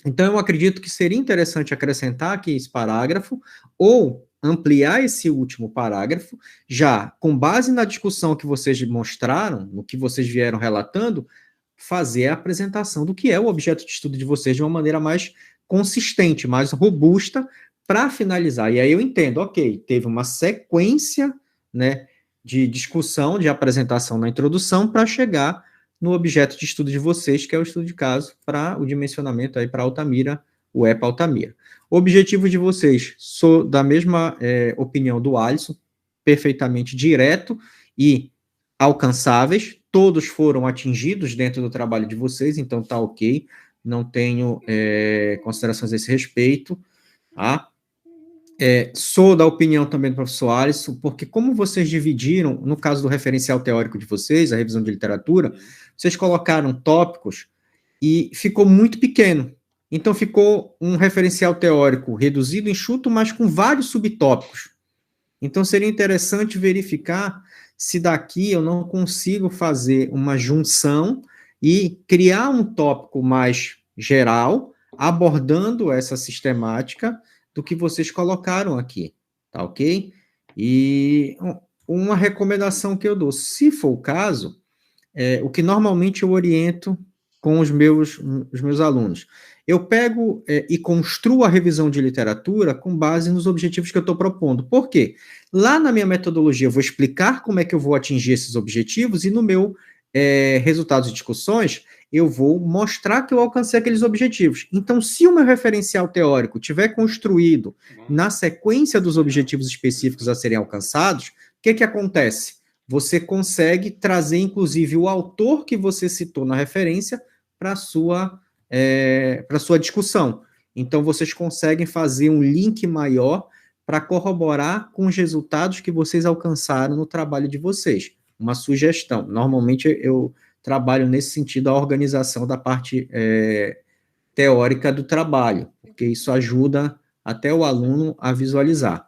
Então, eu acredito que seria interessante acrescentar aqui esse parágrafo, ou ampliar esse último parágrafo, já com base na discussão que vocês mostraram, no que vocês vieram relatando, fazer a apresentação do que é o objeto de estudo de vocês de uma maneira mais consistente, mais robusta, para finalizar. E aí eu entendo, ok, teve uma sequência, né, de discussão, de apresentação na introdução, para chegar no objeto de estudo de vocês, que é o estudo de caso para o dimensionamento aí para Altamira, o EPA Altamira. O objetivo de vocês, sou da mesma opinião do Alisson, perfeitamente direto e alcançáveis, todos foram atingidos dentro do trabalho de vocês, então tá ok, não tenho considerações a esse respeito, tá? Sou da opinião também do professor Alisson, porque como vocês dividiram, no caso do referencial teórico de vocês, a revisão de literatura, vocês colocaram tópicos e ficou muito pequeno. Então, ficou um referencial teórico reduzido, enxuto, mas com vários subtópicos. Então, seria interessante verificar se daqui eu não consigo fazer uma junção e criar um tópico mais geral, abordando essa sistemática do que vocês colocaram aqui, tá ok? E uma recomendação que eu dou, se for o caso, o que normalmente eu oriento com os meus alunos, eu pego e construo a revisão de literatura com base nos objetivos que eu estou propondo. Por quê? Lá na minha metodologia eu vou explicar como é que eu vou atingir esses objetivos e no meu resultados de discussões eu vou mostrar que eu alcancei aqueles objetivos. Então, se o meu referencial teórico tiver construído na sequência dos objetivos específicos a serem alcançados, o que acontece? Você consegue trazer, inclusive, o autor que você citou na referência para a sua discussão. Então, vocês conseguem fazer um link maior para corroborar com os resultados que vocês alcançaram no trabalho de vocês. Uma sugestão. Normalmente, eu trabalho nesse sentido a organização da parte teórica do trabalho, porque isso ajuda até o aluno a visualizar.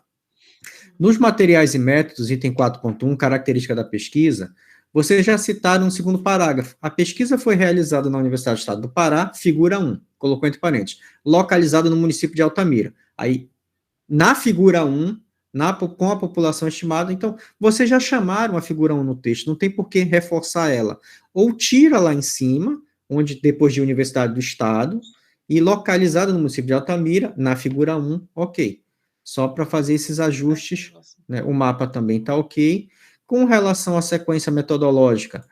Nos materiais e métodos, item 4.1, característica da pesquisa, vocês já citaram no segundo parágrafo. A pesquisa foi realizada na Universidade do Estado do Pará, figura 1, colocou entre parênteses, localizada no município de Altamira. Aí, na figura 1, com a população estimada, então, vocês já chamaram a figura 1 no texto, não tem por que reforçar ela. Ou tira lá em cima, onde depois de Universidade do Estado, e localizada no município de Altamira, na figura 1, ok. Só para fazer esses ajustes, né, o mapa também está ok. Com relação à sequência metodológica,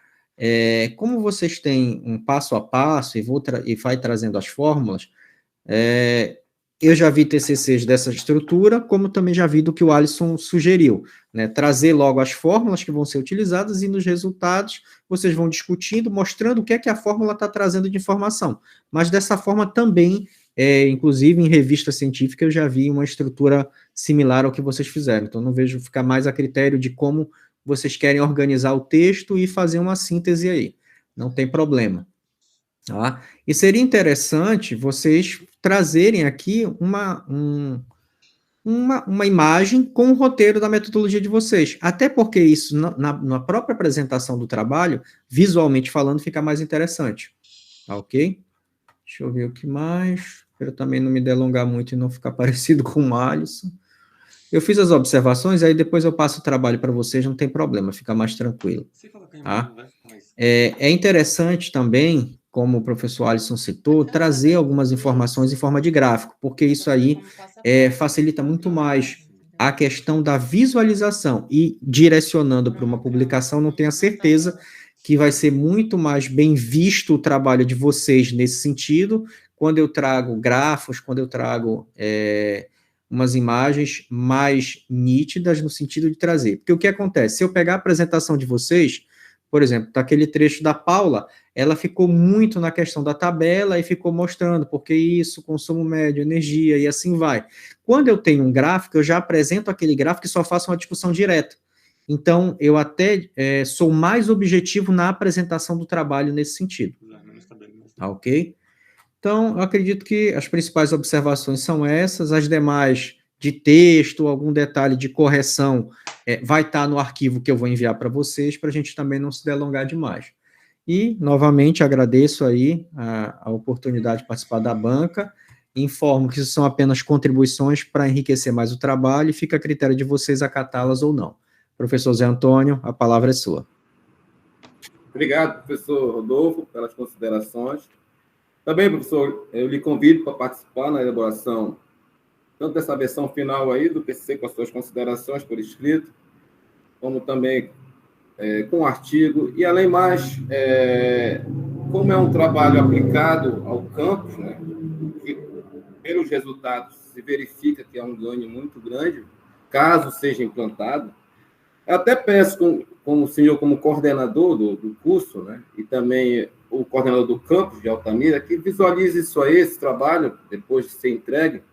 como vocês têm um passo a passo e vai trazendo as fórmulas, eu já vi TCCs dessa estrutura, como também já vi do que o Alisson sugeriu, né, trazer logo as fórmulas que vão ser utilizadas e nos resultados vocês vão discutindo, mostrando o que é que a fórmula está trazendo de informação. Mas dessa forma também, inclusive em revista científica, eu já vi uma estrutura similar ao que vocês fizeram. Então, não vejo ficar mais a critério de como vocês querem organizar o texto e fazer uma síntese aí. Não tem problema. Tá? E seria interessante vocês trazerem aqui uma imagem com o roteiro da metodologia de vocês. Até porque isso, na própria apresentação do trabalho, visualmente falando, fica mais interessante. Tá ok? Deixa eu ver o que mais. Para eu também não me delongar muito e não ficar parecido com o Alisson. Eu fiz as observações, aí depois eu passo o trabalho para vocês, não tem problema, fica mais tranquilo. Tá? É interessante também, como o professor Alisson citou, trazer algumas informações em forma de gráfico, porque isso aí facilita muito mais a questão da visualização e direcionando para uma publicação, não tenho a certeza que vai ser muito mais bem visto o trabalho de vocês nesse sentido, quando eu trago grafos, quando eu trago umas imagens mais nítidas no sentido de trazer. Porque o que acontece? Se eu pegar a apresentação de vocês, Por exemplo, daquele trecho da Paula, ela ficou muito na questão da tabela e ficou mostrando porque isso, consumo médio, energia e assim vai. Quando eu tenho um gráfico, eu já apresento aquele gráfico e só faço uma discussão direta. Então, eu até sou mais objetivo na apresentação do trabalho nesse sentido. Tá, ok? Então, eu acredito que as principais observações são essas, as demais de texto, algum detalhe de correção, vai estar no arquivo que eu vou enviar para vocês, para a gente também não se delongar demais. E, novamente, agradeço aí a oportunidade de participar da banca, informo que isso são apenas contribuições para enriquecer mais o trabalho e fica a critério de vocês acatá-las ou não. Professor Zé Antônio, a palavra é sua. Obrigado, professor Rodolfo, pelas considerações. Também, professor, eu lhe convido para participar na elaboração tanto dessa versão final aí do PCC com as suas considerações por escrito, como também com o artigo. E, além mais, como é um trabalho aplicado ao campus, né, que, pelos resultados, se verifica que é um ganho muito grande, caso seja implantado. Eu até peço, como o senhor, como coordenador do curso, né, e também o coordenador do campus de Altamira, que visualize isso aí, esse trabalho, depois de ser entregue,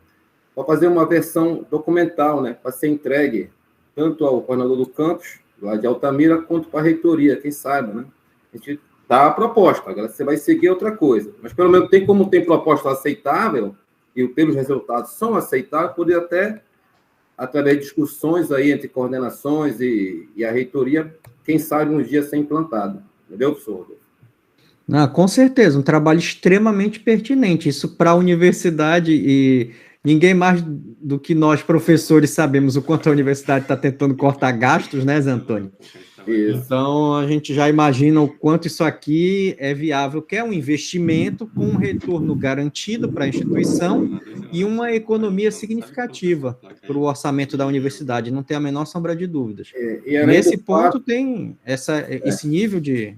para fazer uma versão documental, né, para ser entregue tanto ao coordenador do campus, lá de Altamira, quanto para a reitoria, quem saiba, né? A gente dá a proposta, agora você vai seguir outra coisa. Mas, pelo menos, como tem proposta aceitável, e pelos resultados são aceitáveis, poder até, através de discussões aí entre coordenações e a reitoria, quem sabe um dia ser implantado. Entendeu, professor? Com certeza, um trabalho extremamente pertinente. Isso para a universidade, e ninguém mais do que nós, professores, sabemos o quanto a universidade está tentando cortar gastos, né, Zé Antônio? Isso. Então, a gente já imagina o quanto isso aqui é viável, que é um investimento com um retorno garantido para a instituição e uma economia significativa para o orçamento da universidade, não tem a menor sombra de dúvidas. Nesse ponto, tem esse nível de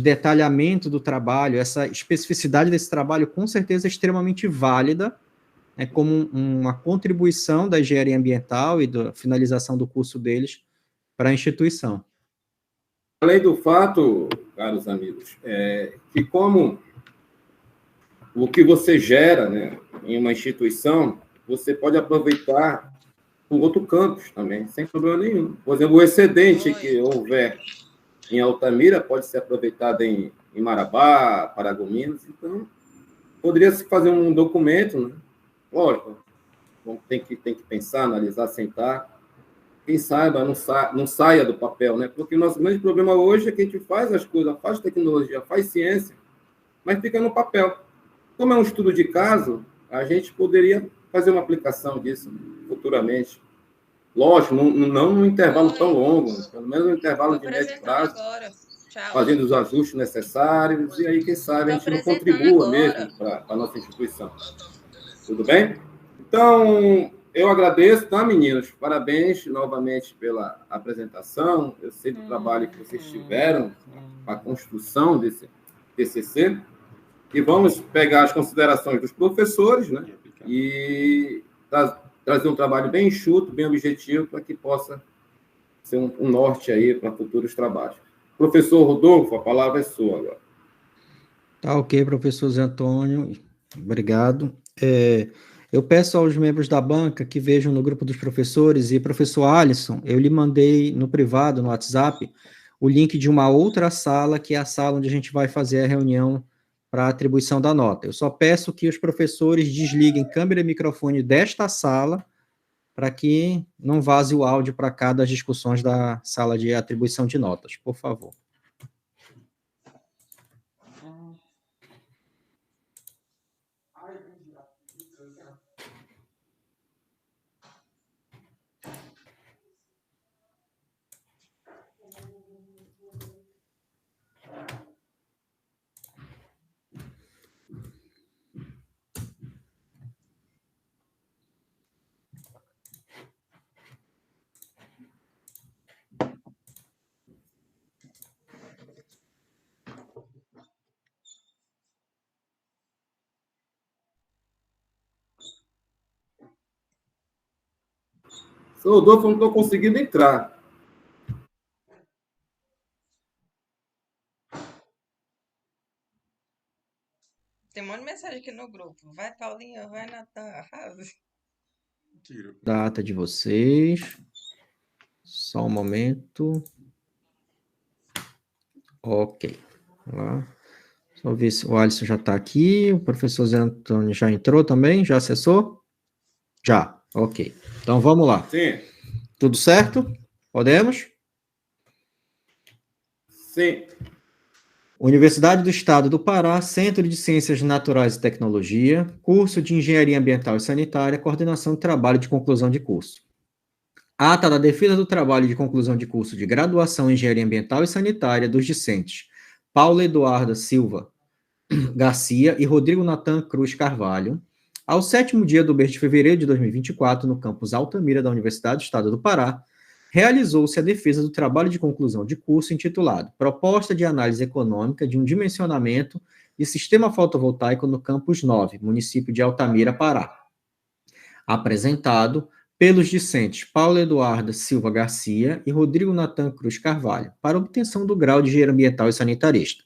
detalhamento do trabalho, essa especificidade desse trabalho, com certeza é extremamente válida, como uma contribuição da engenharia ambiental e da finalização do curso deles para a instituição. Além do fato, caros amigos, que como o que você gera, né, em uma instituição, você pode aproveitar por outro campus também, sem problema nenhum. Por exemplo, o excedente que houver em Altamira pode ser aproveitado em Marabá, Paragominas. Então, poderia-se fazer um documento, né? Lógico, tem que pensar, analisar, sentar. Quem saiba, não saia do papel, né? Porque o nosso grande problema hoje é que a gente faz as coisas, faz tecnologia, faz ciência, mas fica no papel. Como é um estudo de caso, a gente poderia fazer uma aplicação disso futuramente. Lógico, não num intervalo tão longo, pelo menos um intervalo de médio prazo, fazendo os ajustes necessários, e aí, quem sabe, a gente não contribua mesmo para a nossa instituição. Tudo bem? Então, eu agradeço, tá, meninos? Parabéns novamente pela apresentação. Eu sei do trabalho que vocês tiveram para a construção desse TCC. E vamos pegar as considerações dos professores, né? E trazer um trabalho bem enxuto, bem objetivo, para que possa ser um norte aí para futuros trabalhos. Professor Rodolfo, a palavra é sua agora. Tá ok, professor Zé Antônio. Obrigado. Eu peço aos membros da banca que vejam no grupo dos professores, e professor Alisson, eu lhe mandei no privado, no WhatsApp, o link de uma outra sala, que é a sala onde a gente vai fazer a reunião para a atribuição da nota. Eu só peço que os professores desliguem câmera e microfone desta sala, para que não vaze o áudio para cá das discussões da sala de atribuição de notas, por favor. Seu Rodolfo, eu não estou conseguindo entrar. aqui no grupo. Vai, Paulinha, vai, Natan, arrasa. Tiro. Data de vocês. Só um momento. Ok. Vamos lá. Só ver se o Alisson já está aqui. O professor Zé Antônio já entrou também? Já acessou? Já. Ok. Então vamos lá. Sim, Tudo certo? Podemos? sim. Universidade do Estado do Pará, Centro de Ciências Naturais e Tecnologia, curso de Engenharia Ambiental e Sanitária, coordenação de trabalho de conclusão de curso. Ata da defesa do trabalho de conclusão de curso de graduação em Engenharia Ambiental e Sanitária dos discentes Paula Eduarda Silva Garcia e Rodrigo Natan Cruz Carvalho, ao 7º dia do mês de fevereiro de 2024, no campus Altamira da Universidade do Estado do Pará, realizou-se a defesa do trabalho de conclusão de curso intitulado Proposta de Análise Econômica de um Dimensionamento de Sistema Fotovoltaico no Campus 9, município de Altamira, Pará. Apresentado pelos discentes Paula Eduarda Silva Garcia e Rodrigo Natan Cruz Carvalho, para obtenção do grau de Engenheiro Ambiental e Sanitarista.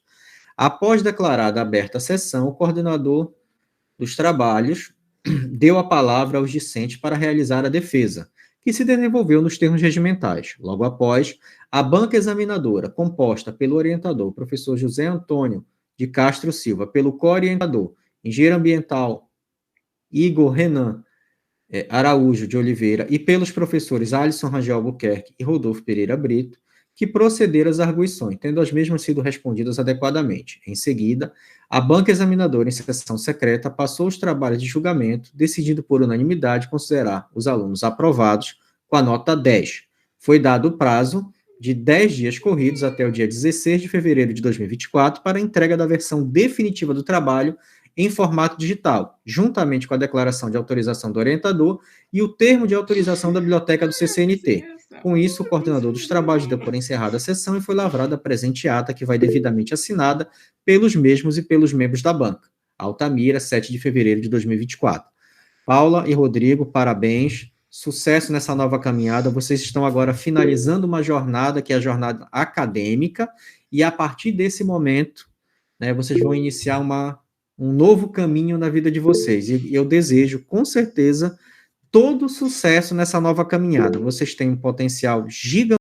Após declarada aberta a sessão, o coordenador dos trabalhos deu a palavra aos discentes para realizar a defesa, que se desenvolveu nos termos regimentais. Logo após, a banca examinadora, composta pelo orientador, professor José Antônio de Castro Silva, pelo co-orientador, engenheiro ambiental Igor Renan Araújo de Oliveira, e pelos professores Alisson Rangel Albuquerque e Rodolfo Pereira Brito, que procederam às arguições, tendo as mesmas sido respondidas adequadamente. Em seguida, a banca examinadora, em sessão secreta, passou os trabalhos de julgamento, decidindo por unanimidade considerar os alunos aprovados com a nota 10. Foi dado o prazo de 10 dias corridos até o dia 16 de fevereiro de 2024 para a entrega da versão definitiva do trabalho em formato digital, juntamente com a declaração de autorização do orientador e o termo de autorização da biblioteca do CCNT. Com isso, o coordenador dos trabalhos deu por encerrada a sessão e foi lavrada a presente ata, que vai devidamente assinada pelos mesmos e pelos membros da banca. Altamira, 7 de fevereiro de 2024. Paula e Rodrigo, parabéns. Sucesso nessa nova caminhada. Vocês estão agora finalizando uma jornada, que é a jornada acadêmica, e a partir desse momento, né, vocês vão iniciar um novo caminho na vida de vocês. E eu desejo, com certeza, todo sucesso nessa nova caminhada. Vocês têm um potencial gigantesco